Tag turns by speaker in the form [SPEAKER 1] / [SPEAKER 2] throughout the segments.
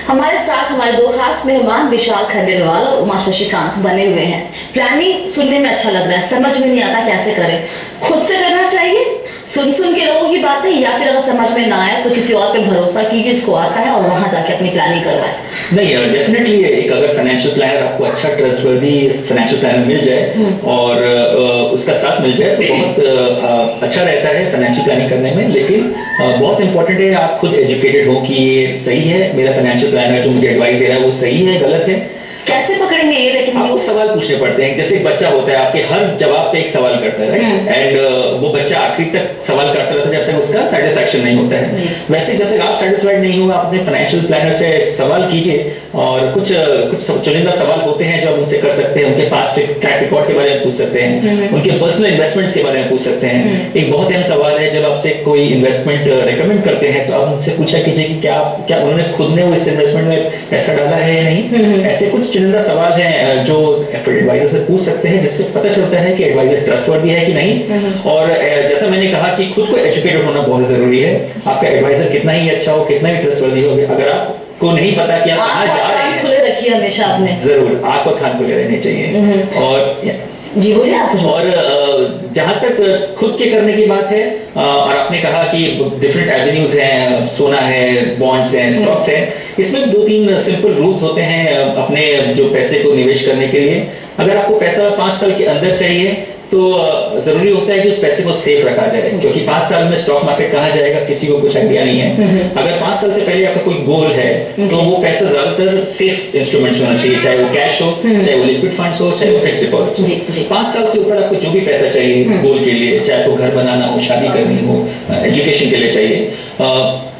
[SPEAKER 1] हमारे साथ हमारे दो खास मेहमान विशाल खंडेलवाल और उमा शशिकांत बने हुए हैं। प्लानिंग सुनने में अच्छा लग रहा है, समझ में नहीं आता कैसे करें। खुद से करना चाहिए, सुन के लोगों की बातें, या फिर अगर समझ में ना आए तो किसी और पे भरोसा कीजिए जिसको आता है और वहां जाके अपनी प्लानिंग करवाएं।
[SPEAKER 2] नहीं, डेफिनेटली एक अगर फाइनेंशियल प्लानर आपको अच्छा ट्रस्टवर्दी फाइनेंशियल प्लानर मिल जाए और उसका साथ मिल जाए तो बहुत अच्छा रहता है फाइनेंशियल प्लानिंग करने में। लेकिन बहुत इंपॉर्टेंट है आप खुद एजुकेटेड हो कि ये सही है, मेरा फाइनेंशियल प्लानर जो मुझे एडवाइस दे रहा है वो सही है गलत है।
[SPEAKER 1] कैसे पकड़ेंगे ये? लेकिन
[SPEAKER 2] आपको सवाल पूछने पड़ते हैं। जैसे एक बच्चा होता है, आपके हर जवाब पे एक सवाल करता है, राइट? एंड वो बच्चा आखिर तक सवाल करता रहता है जब तक उसका सेटिस्फैक्शन नहीं होता है। वैसे जब तक आप सेटिस्फाइड नहीं हो, आप अपने फाइनेंशियल प्लानर से सवाल कीजिए और कुछ चुनिंदा सवाल होते हैं जो आप उनसे कर सकते हैं। उनके पास ट्रैक रिकॉर्ड के बारे में पूछ सकते हैं, उनके पर्सनल इन्वेस्टमेंट्स के बारे में पूछ सकते हैं। एक बहुत अहम सवाल है, जब आपसे कोई इन्वेस्टमेंट रिकमेंड करते हैं तो आप उनसे पूछा कीजिए कि क्या उन्होंने खुद ने वो इस इन्वेस्टमेंट में पैसा डाला है या नहीं। ऐसे कुछ चुनिंदा सवाल हैं जो एडवाइजर से पूछ सकते हैं, जिससे पता चलता है कि एडवाइजर ट्रस्टवर्दी है कि नहीं। और जैसा मैंने कहा कि खुद को एजुकेटेड होना बहुत जरूरी है। आपका एडवाइजर कितना ही अच्छा हो, कितना ही ट्रस्टवर्दी हो, अगर आपको नहीं पता कि आप कहाँ जा रहे हैं,
[SPEAKER 1] खुले रखिए हमेशा आपने।
[SPEAKER 2] जरूर आंख और कान खुले रहने चाहिए। और
[SPEAKER 1] जी बोलिए आप। और
[SPEAKER 2] जहां तक खुद के करने की बात है, और आपने कहा कि डिफरेंट एवेन्यूज हैं, सोना है, बॉन्ड्स हैं, स्टॉक्स हैं, इसमें 2-3 सिंपल रूल्स होते हैं अपने जो पैसे को निवेश करने के लिए। अगर आपको पैसा 5 साल के अंदर चाहिए तो जरूरी होता है कि उस पैसे को सेफ रखा जाए, क्योंकि 5 साल में स्टॉक मार्केट कहाँ जाएगा किसी को कुछ आइडिया नहीं है। अगर 5 साल से पहले आपका कोई गोल है तो वो पैसा ज्यादातर सेफ इंस्ट्रूमेंट्स में होना चाहिए, चाहे वो कैश हो, चाहे वो लिक्विड फंड्स हो, चाहे वो फिक्स डिपॉजिट हो। 5 साल से ऊपर आपको जो भी पैसा चाहिए गोल के लिए, चाहे आपको घर बनाना हो, शादी करनी हो, एजुकेशन के लिए चाहिए,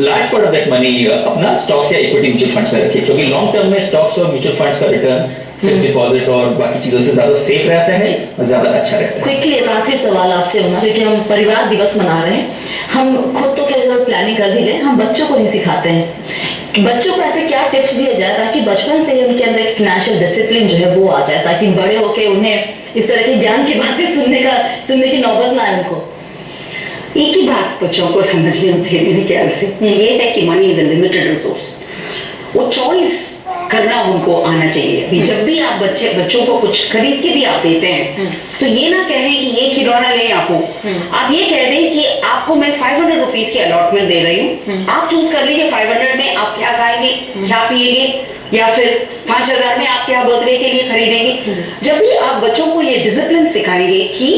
[SPEAKER 2] large part of that money अपना स्टॉक्स या इक्विटी म्यूचुअल फंड्स में रखिए, क्योंकि लॉन्ग टर्म में स्टॉक्स और म्यूचुअल फंड्स का रिटर्न फिक्स डिपॉजिट और बाकी चीजों से ज्यादा सेफ रहता है और ज्यादा अच्छा रहता है।
[SPEAKER 1] क्विकली एक आखिरी सवाल आपसे होना, क्योंकि हम परिवार दिवस मना रहे हैं, हम खुद तो क्या जरूर प्लानिंग कर भी लें, हम बच्चों को नहीं सिखाते हैं। बच्चों को ऐसे क्या टिप्स दिए जाए ताकि बचपन से ही उनके अंदर एक फाइनेंशियल डिसिप्लिन जो है वो आ जाए, ताकि बड़े होके उन्हें इस तरह की ज्ञान की बातें सुनने की नौबत ना आए उनको?
[SPEAKER 3] एक ही बात बच्चों को समझनी होती है मेरे ख्याल से, ये है कि money is a limited resource. वो चॉइस करना उनको आना चाहिए। अभी जब भी आप बच्चों को कुछ खरीद के भी आप देते हैं तो ये ना कहें कि ये खिलौना ले आपको, आप ये कह दें कि आपको मैं 500 रुपीज की अलॉटमेंट दे रही हूँ, आप चूज कर लीजिए 500 में आप क्या खाएंगे, क्या पिएंगे, या फिर 5000 में आप क्या बर्थडे के लिए खरीदेंगे। जब भी आप बच्चों को ये डिसिप्लिन सिखाएंगे कि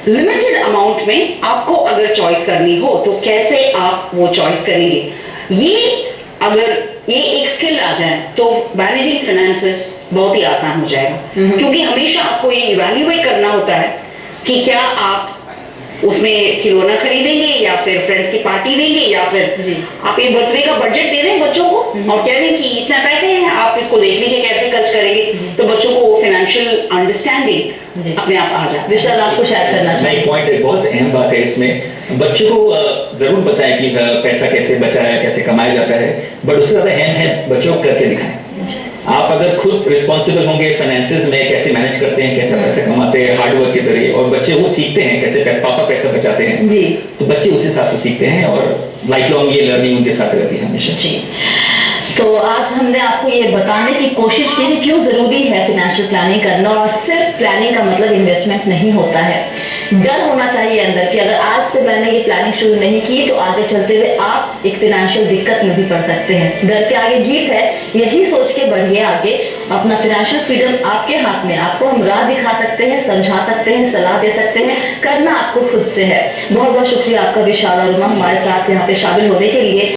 [SPEAKER 3] लिमिटेड अमाउंट में आपको अगर चॉइस करनी हो तो कैसे आप वो चॉइस करेंगे, ये अगर ये एक स्किल आ जाए तो मैनेजिंग फाइनेंसेस बहुत ही आसान हो जाएगा। क्योंकि हमेशा आपको ये इवैल्यूएट करना होता है कि क्या आप उसमें खिलौना खरीदेंगे या फिर फ्रेंड्स की पार्टी देंगे, या फिर आप एक बर्थडे का बजट दे दें बच्चों को और कह दें कि इतना पैसे हैं, आप इसको देख लीजिए कैसे खर्च करेंगे, तो बच्चों को वो फाइनेंशियल अंडरस्टैंडिंग अपने आप आ जाए।
[SPEAKER 1] विशाल आपको शायद करना चाहिए।
[SPEAKER 2] पॉइंट बहुत अहम बात है इसमें, बच्चों को जरूर बताएं कि पैसा कैसे बचाया, कैसे कमाया जाता है, बट उससे ज्यादा अहम है बच्चों को करके दिखाएं। आप अगर खुद रिस्पॉन्सिबल होंगे फाइनेंसेस में, कैसे मैनेज करते हैं, कैसे पैसा कमाते हैं हार्डवर्क के जरिए, और बच्चे वो सीखते हैं कैसे पापा पैसा बचाते हैं जी, तो बच्चे उस हिसाब से सीखते हैं और लाइफ लॉन्ग ये लर्निंग उनके साथ रहती है हमेशा जी।
[SPEAKER 1] तो आज हमने आपको ये बताने की कोशिश की कि क्यों जरूरी है फाइनेंशियल प्लानिंग करना, और सिर्फ प्लानिंग का मतलब इन्वेस्टमेंट नहीं होता है। डर होना चाहिए अंदर कि अगर आज से मैंने ये प्लानिंग शुरू नहीं की तो आगे चलते हुए आप एक फाइनेंशियल दिक्कत में भी पड़ सकते हैं। डर के आगे जीत है, यही सोच के बढ़िए आगे। अपना फाइनेंशियल फ्रीडम आपके हाथ में, आपको हम राह दिखा सकते हैं, समझा सकते हैं, सलाह दे सकते हैं, करना आपको खुद से है। बहुत बहुत शुक्रिया आपका विशाल और उमा हमारे साथ यहाँ पे शामिल होने के लिए।